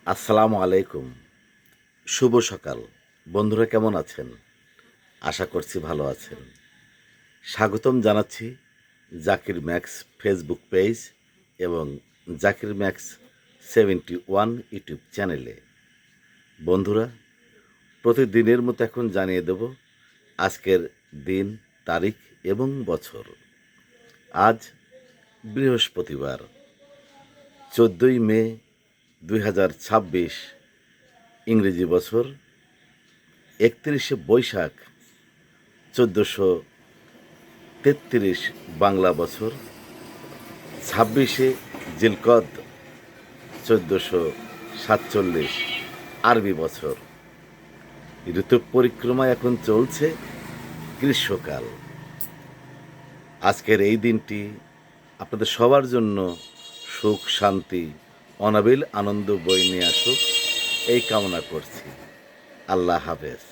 আসসালামু আলাইকুম। শুভ সকাল। বন্ধুরা কেমন আছেন? আশা করছি ভালো আছেন। স্বাগতম জানাচ্ছি জাকির ম্যাক্স ফেসবুক পেজ এবং জাকির ম্যাক্স 71 ইউটিউব চ্যানেলে। বন্ধুরা, প্রতিদিনের মতো এখন জানিয়ে দেব আজকের দিন, তারিখ এবং বছর। আজ বৃহস্পতিবার, 14ই মে 2026, ইংরেজি বছর 31শে বৈশাখ 1433 বাংলা বছর, 26শে জিলকদ 1447 আরবি বছর। ঋতু পরিক্রমায় এখন চলছে গ্রীষ্মকাল। আজকের এই দিনটি আপনাদের সবার জন্য সুখ, শান্তি, অনাবিল আনন্দ বয়ে নিয়ে আসুক এই কামনা করছি। আল্লাহ হাফেজ।